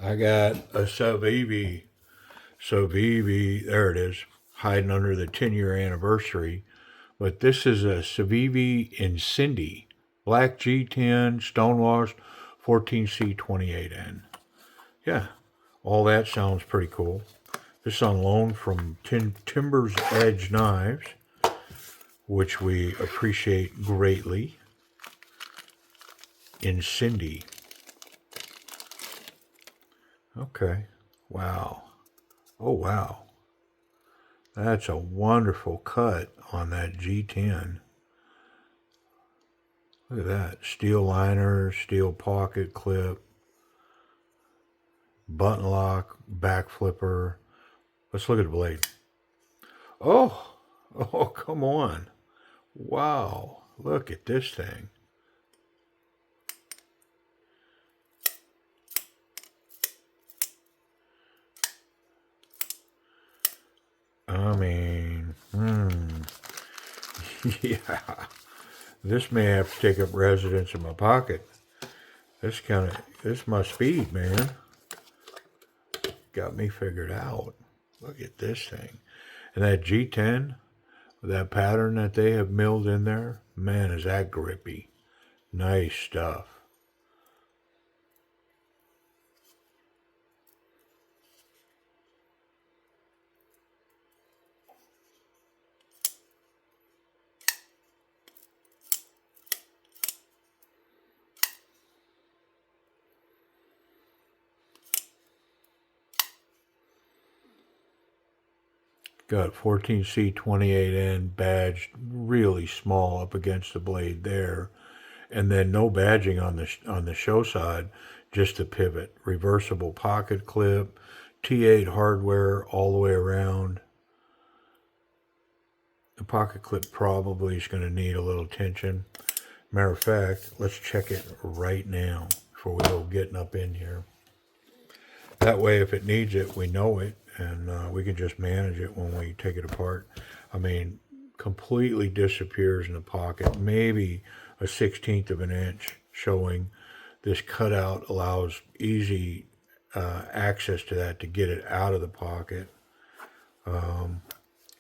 I got a Civivi, there it is, hiding under the 10-year anniversary. But this is a Civivi Incindie, black G10, stonewashed, 14C28N. Yeah, all that sounds pretty cool. This is on loan from Timber's Edge Knives, which we appreciate greatly. Incindie. Okay. Wow. Oh, wow. That's a wonderful cut on that G10. Look at that. Steel liner, steel pocket clip, button lock, back flipper. Let's look at the blade. Oh, oh, come on. Wow. Look at this thing. I mean, yeah. This may have to take up residence in my pocket. This my speed, man. Got me figured out. Look at this thing. And that G10, that pattern that they have milled in there, man, is that grippy. Nice stuff. Got 14C28N badged really small up against the blade there, and then no badging on the show side, just the pivot. Reversible pocket clip, T8 hardware all the way around. The pocket clip probably is going to need a little tension. Matter of fact, let's check it right now before we go getting up in here. That way, if it needs it, we know it, and we can just manage it when we take it apart. I mean, completely disappears in the pocket, maybe a 1/16 of an inch showing. This cutout allows easy access to that to get it out of the pocket.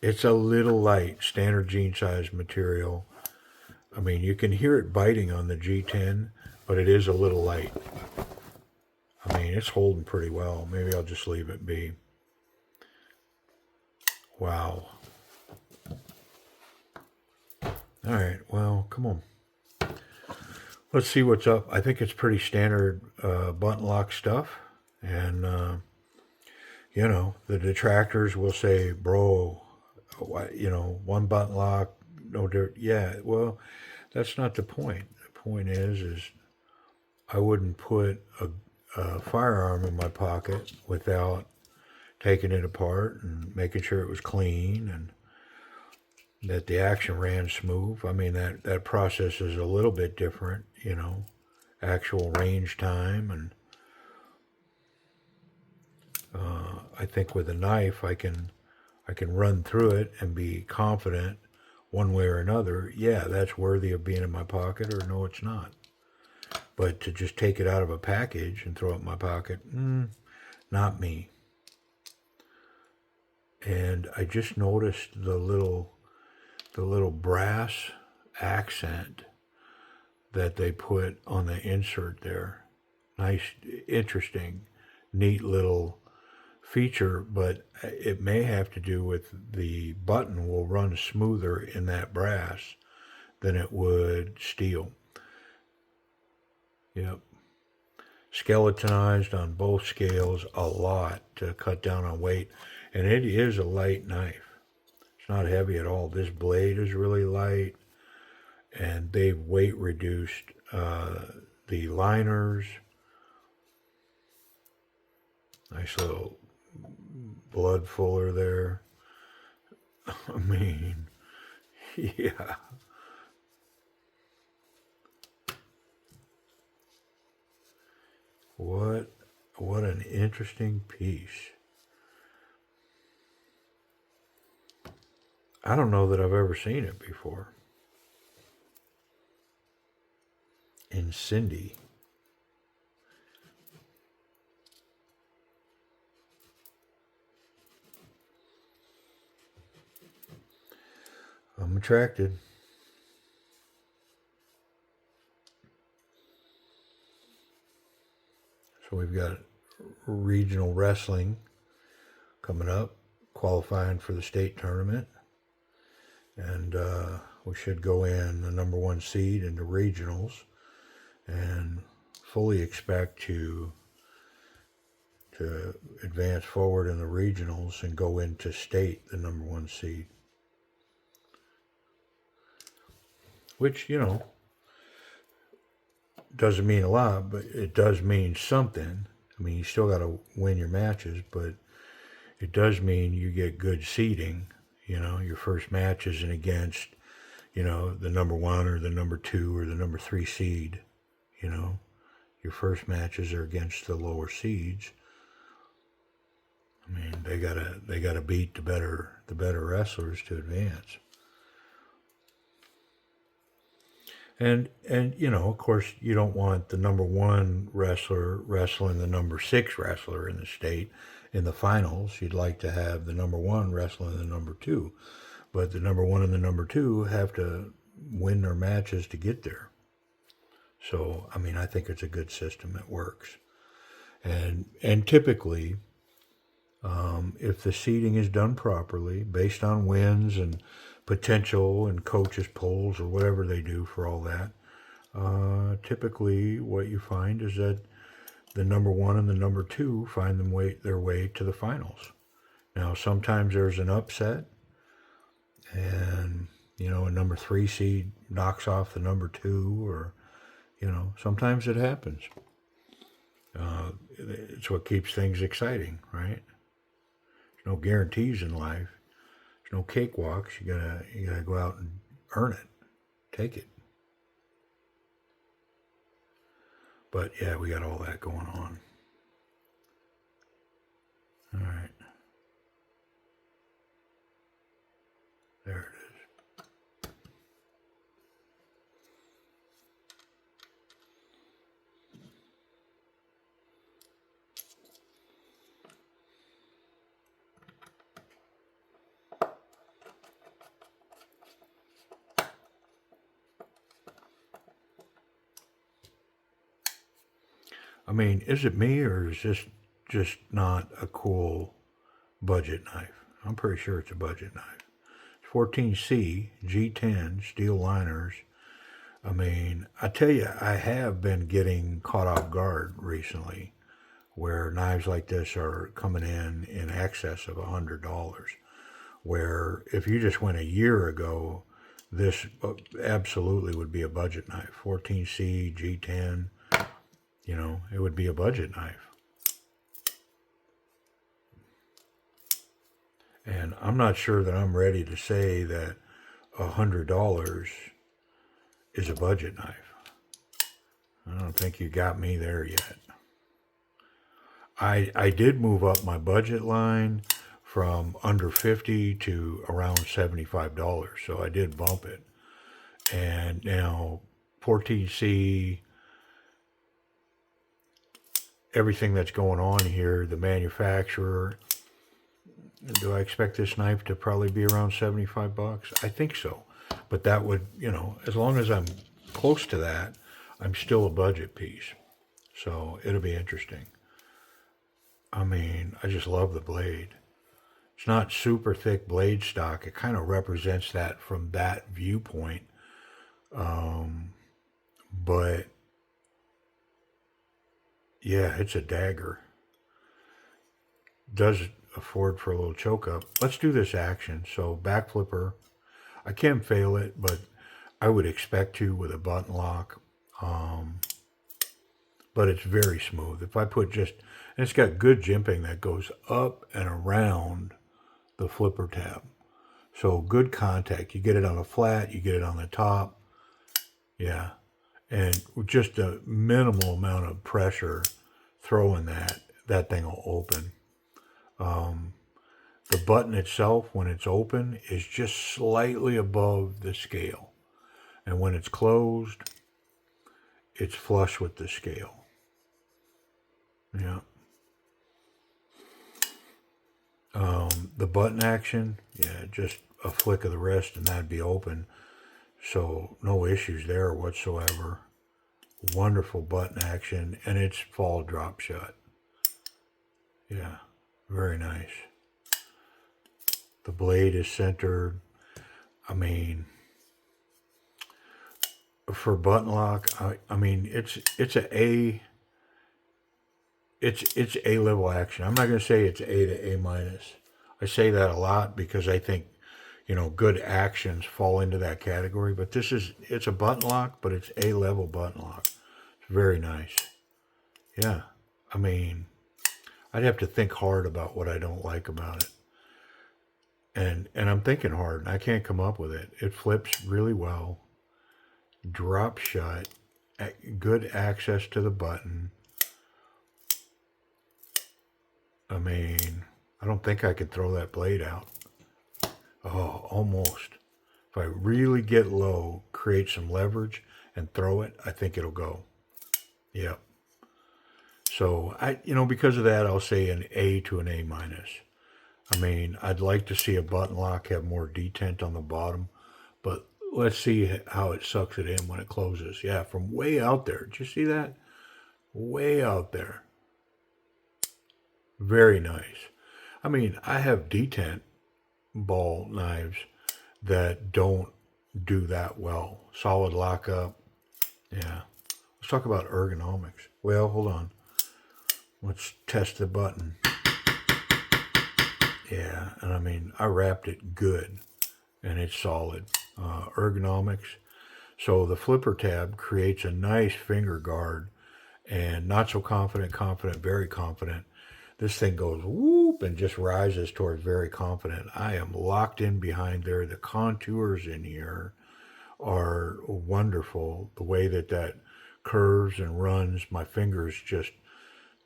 It's a little light, standard jean size material. I mean, you can hear it biting on the G10, but it is a little light. I mean, it's holding pretty well. Maybe I'll just leave it be. Wow. All right, well, come on. Let's see what's up. I think it's pretty standard button lock stuff. And, the detractors will say, bro, one button lock, no dirt. Yeah, well, that's not the point. The point is I wouldn't put a firearm in my pocket without taking it apart and making sure it was clean and that the action ran smooth. I mean, that process is a little bit different, actual range time. And I think with a knife, I can run through it and be confident one way or another. Yeah, that's worthy of being in my pocket, or no, it's not. But to just take it out of a package and throw it in my pocket, not me. And I just noticed the little brass accent that they put on the insert there. Nice, interesting, neat little feature, but it may have to do with the button will run smoother in that brass than it would steel. Yep. Skeletonized on both scales a lot to cut down on weight, and it is a light knife. It's not heavy at all. This blade is really light, and they've weight reduced the liners. Nice little blood fuller there. I mean, yeah. What an interesting piece. I don't know that I've ever seen it before. Incindie. I'm attracted. So we've got regional wrestling coming up, qualifying for the state tournament. And we should go in the number 1 seed into regionals and fully expect to advance forward in the regionals and go into state, the number 1 seed. Which, you know, doesn't mean a lot, but it does mean something. I mean, you still got to win your matches, but it does mean you get good seeding. You know, your first match isn't against, you know, the number 1 or the number 2 or the number 3 seed. You know, your first matches are against the lower seeds. I mean, they gotta beat the better wrestlers to advance. And you know, of course, you don't want the number 1 wrestler wrestling the number 6 wrestler in the state in the finals. You'd like to have the number 1 wrestling the number 2, but the number 1 and the number 2 have to win their matches to get there. So, I mean, I think it's a good system that works. And typically, if the seeding is done properly, based on wins and potential and coaches polls or whatever they do for all that, typically what you find is that the number 1 and the number 2 find their way to the finals. Now, sometimes there's an upset, and you know, a number 3 seed knocks off the number 2, or you know, sometimes it happens. It's what keeps things exciting, right? There's no guarantees in life. There's no cakewalks. You gotta go out and earn it, take it. But yeah, we got all that going on. All right, there it is. I mean, is it me, or is this just not a cool budget knife? I'm pretty sure it's a budget knife. 14C, G10, steel liners. I mean, I tell you, I have been getting caught off guard recently where knives like this are coming in excess of $100. Where if you just went a year ago, this absolutely would be a budget knife. 14C, G10, you know, it would be a budget knife. And I'm not sure that I'm ready to say that $100 is a budget knife. I don't think you got me there yet. I did move up my budget line from under $50 to around $75, so I did bump it. And now 14C, everything that's going on here, the manufacturer, do I expect this knife to probably be around $75? I think so. But that would, you know, as long as I'm close to that, I'm still a budget piece. So it'll be interesting. I mean, I just love the blade. It's not super thick blade stock. It kind of represents that from that viewpoint. But yeah, it's a dagger. Does afford for a little choke up. Let's do this action. So back flipper. I can fail it, but I would expect to with a button lock. But it's very smooth. If I put just, and it's got good jimping that goes up and around the flipper tab. So good contact. You get it on the flat, you get it on the top. Yeah. And with just a minimal amount of pressure throwing that thing will open. The button itself, when it's open, is just slightly above the scale. And when it's closed, it's flush with the scale. Yeah. The button action, yeah, just a flick of the wrist and that'd be open. So no issues there whatsoever. Wonderful button action, and it's fall drop shut. Yeah, very nice. The blade is centered. I mean, for button lock, I mean it's A level action. I'm not going to say it's A to A minus. I say that a lot because I think, you know, good actions fall into that category. But it's a button lock, but it's A level button lock. It's very nice. Yeah, I mean, I'd have to think hard about what I don't like about it. And I'm thinking hard, and I can't come up with it. It flips really well. Drop shut. Good access to the button. I mean, I don't think I could throw that blade out. Oh, almost. If I really get low, create some leverage, and throw it, I think it'll go. Yep. So, because of that, I'll say an A to an A minus. I mean, I'd like to see a button lock have more detent on the bottom, but let's see how it sucks it in when it closes. Yeah, from way out there. Did you see that? Way out there. Very nice. I mean, I have detent ball knives that don't do that well. Solid lockup. Yeah. Let's talk about ergonomics. Well, hold on. Let's test the button. Yeah, and I mean, I wrapped it good, and it's solid. Ergonomics. So the flipper tab creates a nice finger guard, and not so confident, very confident. This thing goes whoop and just rises towards very confident. I am locked in behind there. The contours in here are wonderful. The way that curves and runs, my fingers just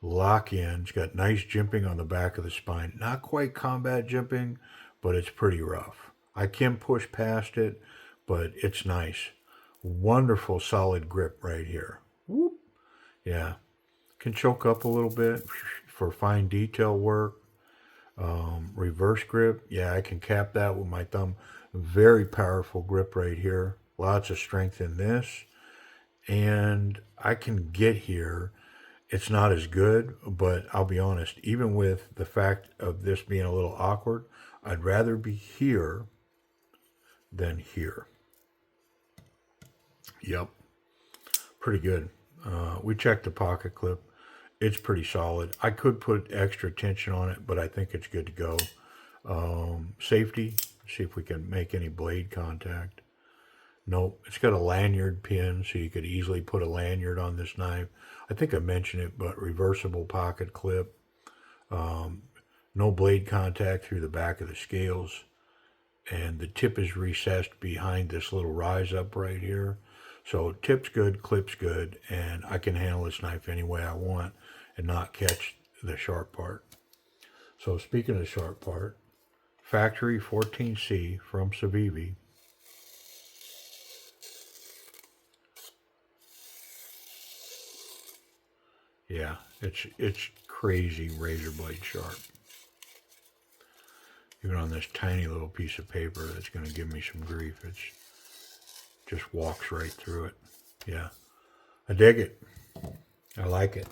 lock in. It's got nice jimping on the back of the spine. Not quite combat jimping, but it's pretty rough. I can push past it, but it's nice. Wonderful solid grip right here. Whoop. Yeah. Can choke up a little bit for fine detail work. Reverse grip. Yeah, I can cap that with my thumb. Very powerful grip right here. Lots of strength in this. And I can get here. It's not as good, but I'll be honest, even with the fact of this being a little awkward, I'd rather be here than here. Yep, pretty good. We checked the pocket clip. It's pretty solid. I could put extra tension on it, but I think it's good to go. Safety, see if we can make any blade contact. Nope, it's got a lanyard pin, so you could easily put a lanyard on this knife. I think I mentioned it, but reversible pocket clip. No blade contact through the back of the scales. And the tip is recessed behind this little rise up right here. So tip's good, clip's good, and I can handle this knife any way I want and not catch the sharp part. So speaking of the sharp part, factory 14C from Civivi. Yeah, it's crazy razor blade sharp. Even on this tiny little piece of paper that's going to give me some grief, it's just walks right through it. Yeah, I dig it. I like it.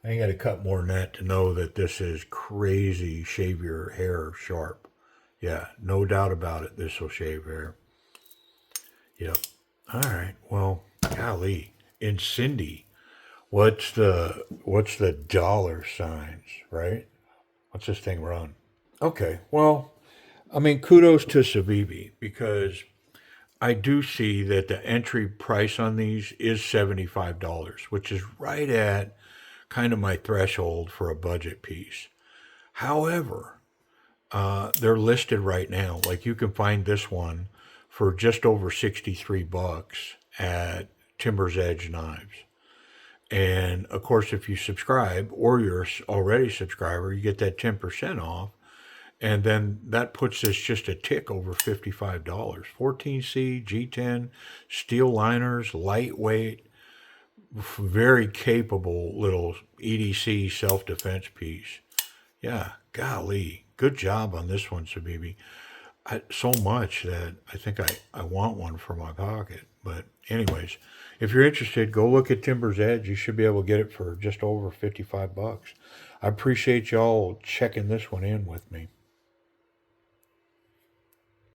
I ain't got to cut more than that to know that this is crazy shave your hair sharp. Yeah, no doubt about it. This will shave hair. Yep. All right. Well, golly, Incindie. What's the dollar signs, right? What's this thing run? Okay, well, I mean, kudos to Civivi because I do see that the entry price on these is $75, which is right at kind of my threshold for a budget piece. However, they're listed right now. Like you can find this one for just over $63 at Timber's Edge Knives. And of course, if you subscribe or you're already a subscriber, you get that 10% off. And then that puts this just a tick over $55. 14C, G10, steel liners, lightweight, very capable little EDC self-defense piece. Yeah, golly, good job on this one, Civivi. so much that I think I want one for my pocket. But anyways, if you're interested, go look at Timber's Edge. You should be able to get it for just over $55. I appreciate y'all checking this one in with me.